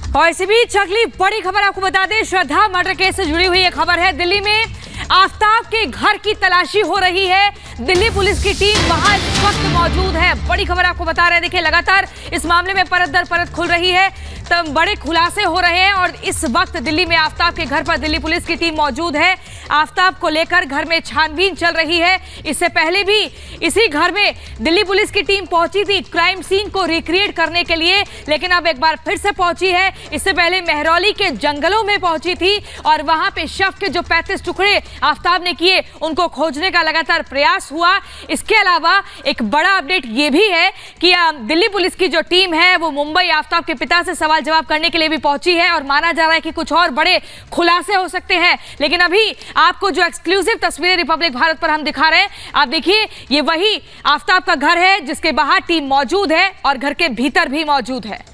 और इसी बीच अगली बड़ी खबर आपको बता दें, श्रद्धा मर्डर केस से जुड़ी हुई एक खबर है। दिल्ली में आफ्ताब के घर की तलाशी हो रही है। दिल्ली पुलिस की टीम वहां इस वक्त मौजूद है। बड़ी खबर आपको बता रहे हैं। देखिए, लगातार इस मामले में परत दर परत खुल रही है, तब बड़े खुलासे हो रहे हैं और इस वक्त दिल्ली में आफ्ताब के घर पर दिल्ली पुलिस की टीम मौजूद है। आफ्ताब को लेकर घर में छानबीन चल रही है। इससे पहले भी इसी घर में दिल्ली पुलिस की टीम पहुंची थी क्राइम सीन को रिक्रिएट करने के लिए, लेकिन अब एक बार फिर से पहुंची है। इससे पहले मेहरौली के जंगलों में पहुंची थी और वहां पे शव के जो 35 टुकड़े आफ्ताब ने किए उनको खोजने का लगातार प्रयास हुआ। इसके अलावा एक बड़ा अपडेट ये भी है कि दिल्ली पुलिस की जो टीम है वो मुंबई आफ्ताब के पिता से सवाल जवाब करने के लिए भी पहुंची है और माना जा रहा है कि कुछ और बड़े खुलासे हो सकते हैं। लेकिन अभी आपको जो एक्सक्लूसिव तस्वीरें रिपब्लिक भारत पर हम दिखा रहे हैं, आप देखिए, ये वही आफ्ताब का घर है जिसके बाहर टीम मौजूद है और घर के भीतर भी मौजूद है।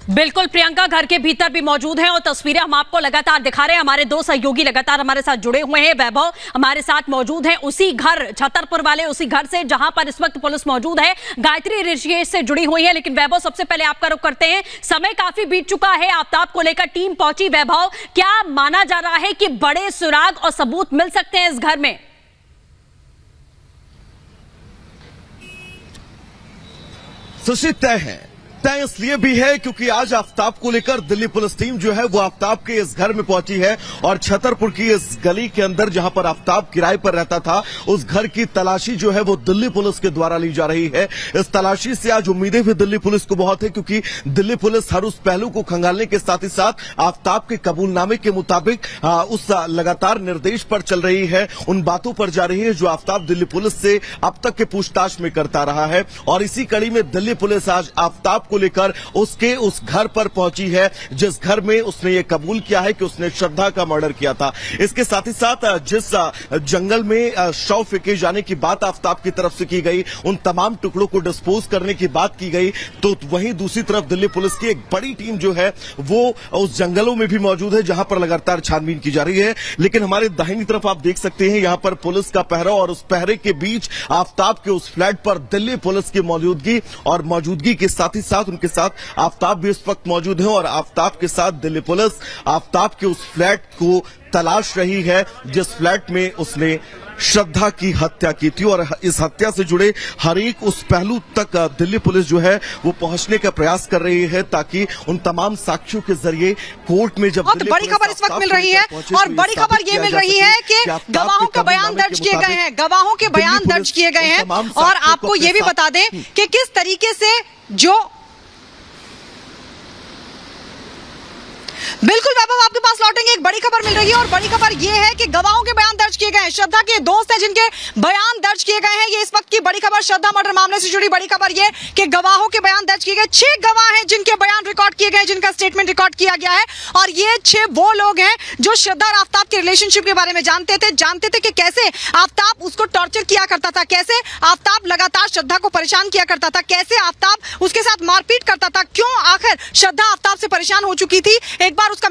बिल्कुल प्रियंका, घर के भीतर भी मौजूद हैं और तस्वीरें हम आपको लगातार दिखा रहे हैं। हमारे दो सहयोगी लगातार हमारे साथ जुड़े हुए हैं। वैभव हमारे साथ मौजूद हैं उसी घर, छतरपुर वाले उसी घर से जहां पर इस वक्त पुलिस मौजूद है। गायत्री ऋषिकेश से जुड़ी हुई है। लेकिन वैभव, सबसे पहले आपका रुख करते हैं। समय काफी बीत चुका है, आफ्ताब को लेकर टीम पहुंची। वैभव, क्या माना जा रहा है कि बड़े सुराग और सबूत मिल सकते हैं इस घर में? सुशी तय इसलिए भी है क्योंकि आज आफ्ताब को लेकर दिल्ली पुलिस टीम जो है वो आफ्ताब के इस घर में पहुंची है और छतरपुर की इस गली के अंदर जहां पर आफ्ताब किराए पर रहता था उस घर की तलाशी जो है वो दिल्ली पुलिस के द्वारा ली जा रही है। इस तलाशी से आज उम्मीदें भी दिल्ली पुलिस को बहुत है क्योंकि दिल्ली पुलिस हर उस पहलू को खंगालने के साथ ही साथ आफ्ताब के कबूलनामे के मुताबिक उस लगातार निर्देश पर चल रही है, उन बातों पर जा रही है जो आफ्ताब दिल्ली पुलिस से अब तक के पूछताछ में करता रहा है। और इसी कड़ी में दिल्ली पुलिस आज आफ्ताब को लेकर उसके उस घर पर पहुंची है जिस घर में उसने ये कबूल किया है कि उसने श्रद्धा का मर्डर किया था। इसके साथ ही साथ जिस जंगल में शव फेंके जाने की बात आफ्ताब की तरफ से की गई, उन तमाम टुकड़ों को डिस्पोज करने की बात की गई, तो वहीं दूसरी तरफ दिल्ली पुलिस की एक बड़ी टीम जो है वो उस जंगलों में भी मौजूद है जहां पर लगातार छानबीन की जा रही है। लेकिन हमारे दाहिनी तरफ आप देख सकते हैं यहां पर पुलिस का पहरा और उस पहरे के बीच आफ्ताब के उस फ्लैट पर दिल्ली पुलिस की मौजूदगी और मौजूदगी के साथ ही साथ उनके साथ आफ्ताब भी इस वक्त मौजूद है और आफ्ताब के साथ दिल्ली पुलिस आफ्ताब के उस फ्लैट को तलाश रही है जिस फ्लैट में उसने श्रद्धा की हत्या की थी। और इस हत्या से जुड़े हर एक उस पहलू तक दिल्ली पुलिस जो है वो पहुंचने का प्रयास कर रही है ताकि उन तमाम साक्ष्यों के जरिए कोर्ट में जब बड़ी खबर इस वक्त मिल रही है और बड़ी खबर ये मिल रही है कि गवाहों के बयान दर्ज किए गए हैं, गवाहों के बयान दर्ज किए गए हैं। और आपको ये भी बता दें कि किस तरीके से जो बिल्कुल वैभव आपके पास लौटेंगे। एक बड़ी खबर मिल रही है और बड़ी खबर यह है कि गवाहों के बयान दर्ज किए गए हैं। श्रद्धा के दोस्त हैं जिनके बयान दर्ज किए गए हैं। ये इस वक्त की बड़ी खबर, श्रद्धा मर्डर मामले से जुड़ी बड़ी खबर यह कि गवाहों के बयान दर्ज किए गए। 6 गवाह हैं जिनके बयान रिकॉर्ड किए गए, जिनका स्टेटमेंट रिकॉर्ड किया गया है। और ये 6 वो लोग हैं जो श्रद्धा और आफ्ताब के रिलेशनशिप के बारे में जानते थे कि कैसे आफ्ताब उसको टॉर्चर किया करता था, कैसे आफ्ताब लगातार श्रद्धा को परेशान किया करता था, कैसे आफ्ताब उसके साथ मारपीट करता था, क्यों आखिर श्रद्धा आफ्ताब से परेशान हो चुकी थी। एक बार उसका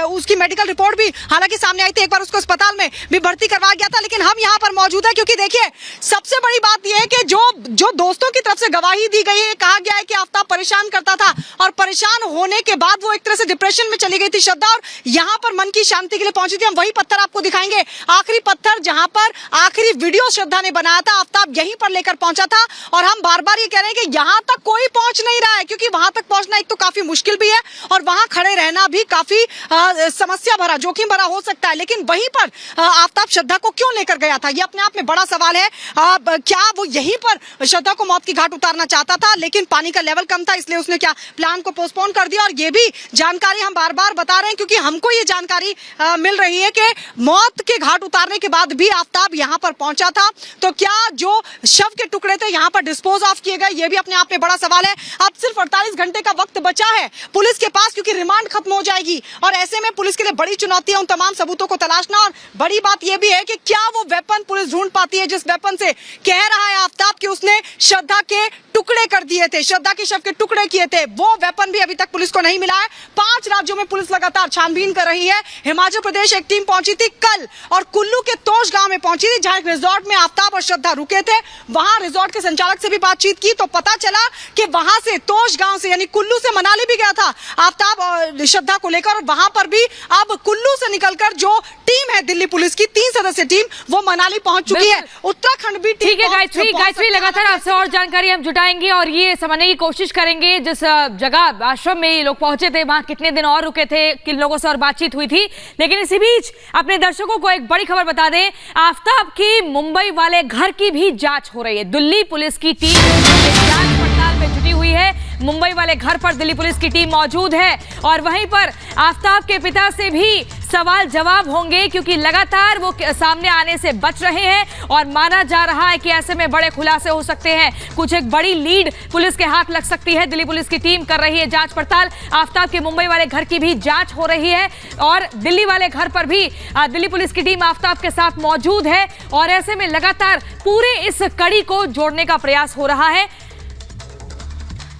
उसकी मेडिकल रिपोर्ट भी हालांकि सामने आई थी, एक बार उसको अस्पताल में भी भर्ती करवाया गया था। लेकिन हम यहां पर मौजूद है क्योंकि देखिए, सबसे बड़ी बात यह है कि जो दोस्तों की तरफ से गवाही दी गई है, कहा गया है कि आफ्ताब परेशान करता था और परेशान होने के बाद वो एक तरह से डिप्रेशन में चली गई थी श्रद्धा और यहां पर मन की शांति के लिए पहुंची थी। हम वही पत्थर आपको दिखाएंगे, आखिरी पत्थर जहां पर आखिरी वीडियो श्रद्धा ने बनाया था, आफ्ताब यहीं पर लेकर पहुंचा था। और हम बार बार ये कह रहे हैं कि यहां तक कोई पहुंच नहीं रहा है क्योंकि वहां तक पहुंचना एक तो काफी मुश्किल भी है और वहां खड़े रहना भी काफी समस्या भरा, जोखिम भरा हो सकता है। लेकिन वहीं पर आफ्ताब श्रद्धा को क्यों लेकर गया था, यह अपने आप में बड़ा सवाल है। क्या वो यहीं पर श्रद्धा को मौत की घाट उतारना चाहता था लेकिन पानी का लेवल कम था इसलिए उसने क्या प्लान को पोस्टपोन कर दिया। और ये भी जानकारी हम बार बार बता रहे हैं क्योंकि हमको ये जानकारी मिल रही है कि मौत के घाट उतारने के बाद भी आफ्ताब यहां पर पहुंचा था। तो क्या जो शव के टुकड़े थे यहां पर डिस्पोज ऑफ किए गए, ये भी अपने आप में बड़ा सवाल है। अब सिर्फ 48 घंटे का वक्त बचा है पुलिस के पास क्योंकि रिमांड खत्म हो जाएगी और ऐसे में पुलिस के लिए बड़ी चुनौती है उन तमाम सबूतों को तलाशना। और बड़ी बात यह भी है कि क्या वो वेपन पुलिस ढूंढ पाती है जिस वेपन से कह रहा है आफ्ताब कि उसने श्रद्धा के टुकड़े कर दिए थे, श्रद्धा के शव के टुकड़े किए थे। वो वेपन भी अभी तक पुलिस को नहीं मिला है। 5 राज्यों में पुलिस लगातार छानबीन कर रही है। हिमाचल प्रदेश एक टीम पहुंची थी कल और कुल्लू के तोश गांव में पहुंची थी जहां एक रिजॉर्ट में आफ्ताब और श्रद्धा रुके थे। वहां रिजॉर्ट के संचालक से भी बातचीत की तो पता चला कि वहां से तोश गांव से यानी कुल्लू से मनाली भी गया था आफ्ताब और श्रद्धा को लेकर, और वहां पर भी अब कुल्लू से निकलकर जो टीम है दिल्ली पुलिस की 3 सदस्यीय टीम वो मनाली पहुंच चुकी है। उत्तराखंड भी ठीक है गायत्री लगातार आपसे और जानकारी हम जुटाएंगे और ये समझने की कोशिश करेंगे जिस जगह आश्रम में ये लोग पहुंचे थे वहां कितने दिन और रुके थे, किन लोगों से और बातचीत हुई थी। लेकिन इसी बीच अपने दर्शकों को एक बड़ी खबर बता दें, आफ्ताब की मुंबई वाले घर की भी जांच हो रही है। दिल्ली पुलिस की टीम जांच पड़ताल में जुटी हुई है। मुंबई वाले घर पर दिल्ली पुलिस की टीम मौजूद है और वहीं पर आफ्ताब के पिता से भी सवाल जवाब होंगे क्योंकि लगातार वो सामने आने से बच रहे हैं और माना जा रहा है कि ऐसे में बड़े खुलासे हो सकते हैं। कुछ एक बड़ी लीड पुलिस के हाथ लग सकती है। दिल्ली पुलिस की टीम कर रही है जांच पड़ताल। आफ्ताब के मुंबई वाले घर की भी जांच हो रही है और दिल्ली वाले घर पर भी दिल्ली पुलिस की टीम आफ्ताब के साथ मौजूद है और ऐसे में लगातार पूरे इस कड़ी को जोड़ने का प्रयास हो रहा है।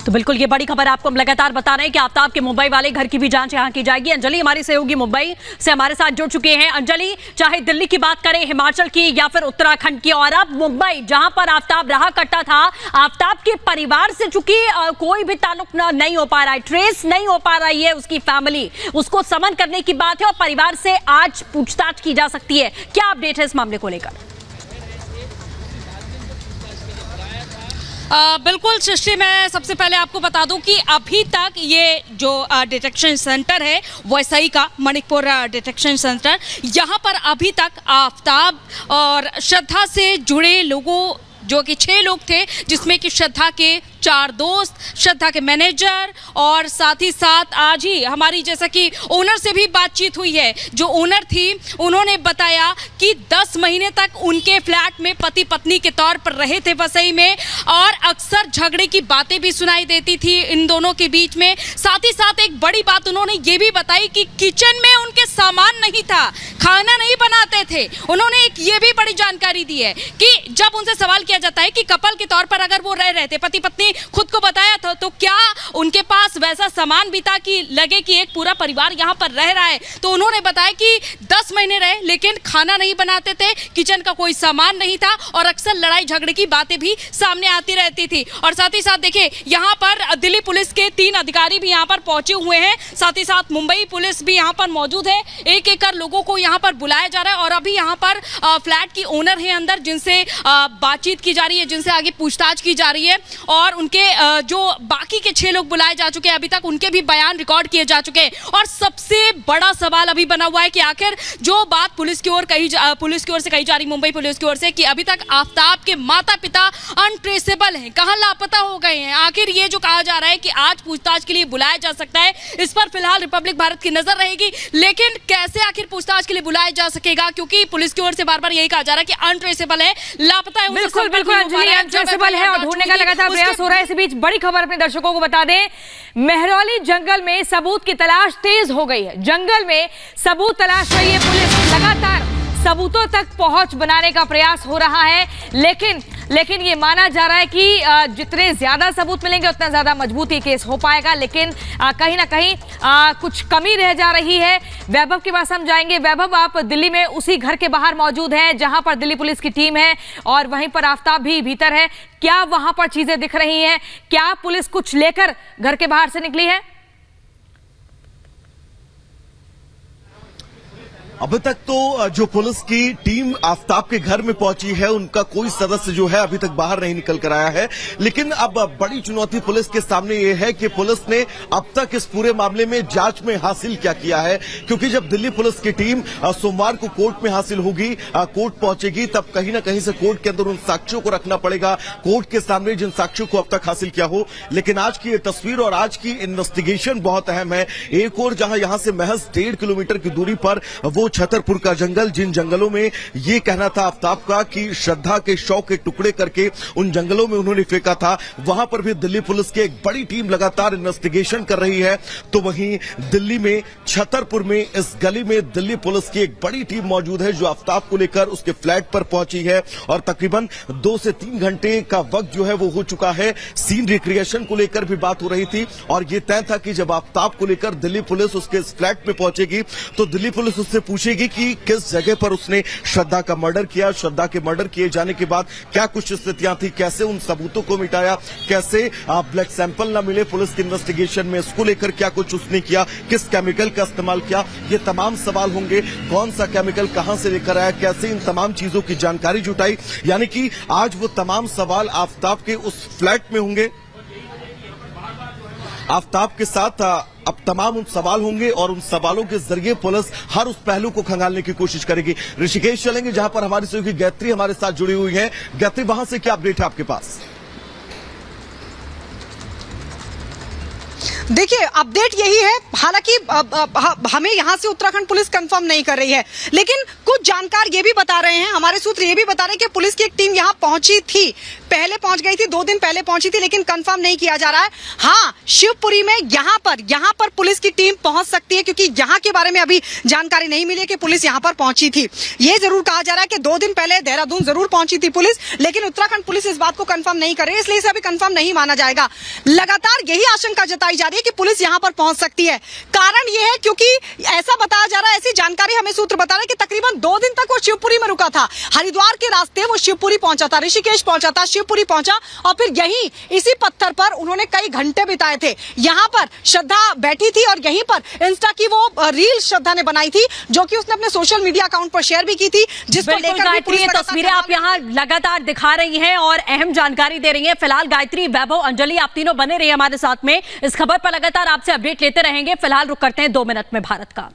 तो बिल्कुल ये बड़ी खबर आपको हम लगातार बता रहे हैं कि आफ्ताब के मुंबई वाले घर की भी जांच यहां की जाएगी। अंजलि हमारी सहयोगी मुंबई से हमारे साथ जुड़ चुके हैं। अंजलि, चाहे दिल्ली की बात करें, हिमाचल की या फिर उत्तराखंड की, और अब मुंबई जहां पर आफ्ताब रहा करता था, आफ्ताब के परिवार से चूंकि कोई भी ताल्लुक नहीं हो पा रहा है, ट्रेस नहीं हो पा रही है उसकी फैमिली, उसको समन करने की बात है और परिवार से आज पूछताछ की जा सकती है। क्या अपडेट है इस मामले को लेकर? बिल्कुल सृष्टि, मैं सबसे पहले आपको बता दूं कि अभी तक ये जो डिटेक्शन सेंटर है वैसाई का मणिकपुर डिटेक्शन सेंटर, यहाँ पर अभी तक आफ्ताब और श्रद्धा से जुड़े लोगों जो कि 6 लोग थे, जिसमें कि श्रद्धा के 4 दोस्त, श्रद्धा के मैनेजर और साथ ही साथ आज ही हमारी जैसा कि ओनर से भी बातचीत हुई है। जो ओनर थी उन्होंने बताया कि 10 महीने तक उनके फ्लैट में पति पत्नी के तौर पर रहे थे वसई में और अक्सर झगड़े की बातें भी सुनाई देती थी इन दोनों के बीच में। साथ ही साथ एक बड़ी बात उन्होंने ये भी बताई कि किचन में उनके सामान नहीं था, खाना नहीं बनाते थे। उन्होंने एक ये भी बड़ी जानकारी दी है कि जब उनसे सवाल किया जाता है कि कपल के तौर पर अगर वो रह रहे थे, पति पत्नी खुद को बताया था, तो क्या उनके पास वैसा सामान भी था कि लगे कि एक पूरा परिवार यहाँ पर रह रहा है? तो उन्होंने बताया कि 10 महीने रहे लेकिन खाना नहीं बनाते थे, किचन का कोई सामान नहीं था और अक्सर लड़ाई झगड़े की बातें भी सामने आती रहती थी। और साथ ही साथ देखिए यहाँ पर दिल्ली पुलिस के 3 अधिकारी भी यहाँ पर पहुंचे हुए हैं, साथ ही साथ मुंबई पुलिस भी यहाँ पर मौजूद है। एक एक कर लोगों को यहाँ पर बुलाया जा रहा है और अभी यहाँ पर फ्लैट की ओनर है अंदर, जिनसे बातचीत की जा रही है, जिनसे आगे पूछताछ की जा रही है और उनके जो बाकी के 6 लोग बुलाए जा चुके हैं अभी तक उनके भी बयान रिकॉर्ड किए जा चुके हैं। और सबसे बड़ा सवाल अभी बना हुआ है कि आखिर जो बात पुलिस की ओर से कही जा रही, मुंबई पुलिस की ओर से, कि अभी तक आफ्ताब के माता पिता अनट्रेसेबल हैं, कहां लापता हो गए हैं। आखिर ये जो कहा जा रहा है कि आज पूछताछ के लिए बुलाया जा सकता है, इस पर फिलहाल रिपब्लिक भारत की नजर रहेगी। लेकिन कैसे आखिर पूछताछ के लिए बुलाया जा सकेगा, क्योंकि पुलिस की ओर से बार बार यही कहा जा रहा है कि अनट्रेसेबल है, लापता है। बिल्कुल अनट्रेसेबल है और ढूंढने का लगातार प्रयास हो रहा है। इसी बीच बड़ी खबर अपने दर्शकों को बता दें, मेहरौली जंगल में सबूत की तलाश तेज हो गई है। जंगल में सबूत तलाश रही है पुलिस, लगातार सबूतों तक पहुंच बनाने का प्रयास हो रहा है। लेकिन ये माना जा रहा है कि जितने ज्यादा सबूत मिलेंगे उतना ज्यादा मजबूत ये केस हो पाएगा। लेकिन कहीं ना कहीं कुछ कमी रह जा रही है। वैभव के पास हम जाएंगे। वैभव, आप दिल्ली में उसी घर के बाहर मौजूद हैं जहां पर दिल्ली पुलिस की टीम है और वहीं पर आफ्ताब भी भीतर है। क्या वहां पर चीजें दिख रही हैं? क्या पुलिस कुछ लेकर घर के बाहर से निकली है? अभी तक तो जो पुलिस की टीम आफ्ताब के घर में पहुंची है उनका कोई सदस्य जो है अभी तक बाहर नहीं निकल कर आया है। लेकिन अब बड़ी चुनौती पुलिस के सामने ये है कि पुलिस ने अब तक इस पूरे मामले में जांच में हासिल क्या किया है, क्योंकि जब दिल्ली पुलिस की टीम सोमवार को कोर्ट में हासिल होगी, कोर्ट पहुंचेगी, तब कहीं ना कहीं से कोर्ट के अंदर उन साक्ष्यों को रखना पड़ेगा, कोर्ट के सामने जिन साक्ष्यों को अब तक हासिल किया हो। लेकिन आज की ये तस्वीर और आज की इन्वेस्टिगेशन बहुत अहम है। एक और जहां यहां से महज 1.5 किलोमीटर की दूरी पर वो छतरपुर का जंगल, जिन जंगलों में ये कहना था आफ्ताब का कि श्रद्धा के शव के टुकड़े करके उन जंगलों में उन्होंने फेंका था, वहां पर भी दिल्ली पुलिस की एक बड़ी टीम लगातार इन्वेस्टिगेशन कर रही है। तो वहीं दिल्ली में छतरपुर में इस गली में दिल्ली पुलिस की एक बड़ी टीम मौजूद है जो आफ्ताब को लेकर उसके फ्लैट पर पहुंची है और तकरीबन 2 से 3 घंटे का वक्त जो है वो हो चुका है। सीन रिक्रिएशन को लेकर भी बात हो रही थी और ये तय था कि जब आफ्ताब को लेकर दिल्ली पुलिस उसके फ्लैट में पहुंचेगी तो दिल्ली पुलिस उससे पूछेगी कि किस जगह पर उसने श्रद्धा का मर्डर किया, श्रद्धा के मर्डर किए जाने के बाद क्या कुछ स्थितियां थी, कैसे उन सबूतों को मिटाया, कैसे ब्लड सैंपल न मिले पुलिस की इन्वेस्टिगेशन में, इसको लेकर क्या कुछ उसने किया, किस केमिकल का इस्तेमाल किया, ये तमाम सवाल होंगे। कौन सा केमिकल कहां से लेकर आया, कैसे इन तमाम चीजों की जानकारी जुटाई, यानी कि आज वो तमाम सवाल आफताब के उस फ्लैट में होंगे। आफताब के साथ अब तमाम उन सवाल होंगे और उन सवालों के जरिए पुलिस हर उस पहलू को खंगालने की कोशिश करेगी। ऋषिकेश चलेंगे जहां पर हमारी सहयोगी गायत्री हमारे साथ जुड़ी हुई है। गायत्री, वहां से क्या अपडेट है आपके पास? देखिए, अपडेट यही है, हालांकि हमें यहां से उत्तराखंड पुलिस कंफर्म नहीं कर रही है, लेकिन कुछ जानकार ये भी बता रहे हैं, हमारे सूत्र ये भी बता रहे हैं कि पुलिस की एक टीम यहां पहुंची थी, पहले पहुंच गई थी, 2 दिन पहले पहुंची थी, लेकिन कंफर्म नहीं किया जा रहा है। हाँ, शिवपुरी में यहां पर पुलिस की टीम पहुंच सकती है, क्योंकि यहां के बारे में अभी जानकारी नहीं मिली है कि पुलिस यहां पर पहुंची थी। यह जरूर कहा जा रहा है कि 2 दिन पहले देहरादून जरूर पहुंची थी पुलिस, लेकिन उत्तराखंड पुलिस इस बात को कंफर्म नहीं कर रही है, इसलिए इसे अभी कंफर्म नहीं माना जाएगा। लगातार यही आशंका जताई जा रही है कि पुलिस यहां पर पहुंच सकती है। कारण यह है क्योंकि ऐसा बताया जा रहा है, ऐसी जानकारी हमें सूत्र बता रहे हैं कि तकरीबन 2 दिन तक वो शिवपुरी में रुका था, हरिद्वार के रास्ते वो शिवपुरी पहुंचा था, ऋषिकेश पहुंचा था, शिवपुरी पहुंचा और फिर यही इसी पत्थर पर उन्होंने कई घंटे बिताए थे। यहां पर श्रद्धा बैठी थी और यहीं पर इंस्टा की वो रील श्रद्धा ने बनाई थी, जो कि उसने अपने सोशल मीडिया अकाउंट पर शेयर भी की थी, जिसको लेकर भी पुलिस तस्वीरें आप यहां लगातार दिखा रही हैं और अहम जानकारी दे रही हैं। फिलहाल गायत्री, वैभव, अंजलि, आप तीनों बने रहिए हमारे साथ में, इस खबर पर लगातार आपसे अपडेट लेते रहेंगे। फिलहाल रुक करते हैं 2 मिनट में भारत का।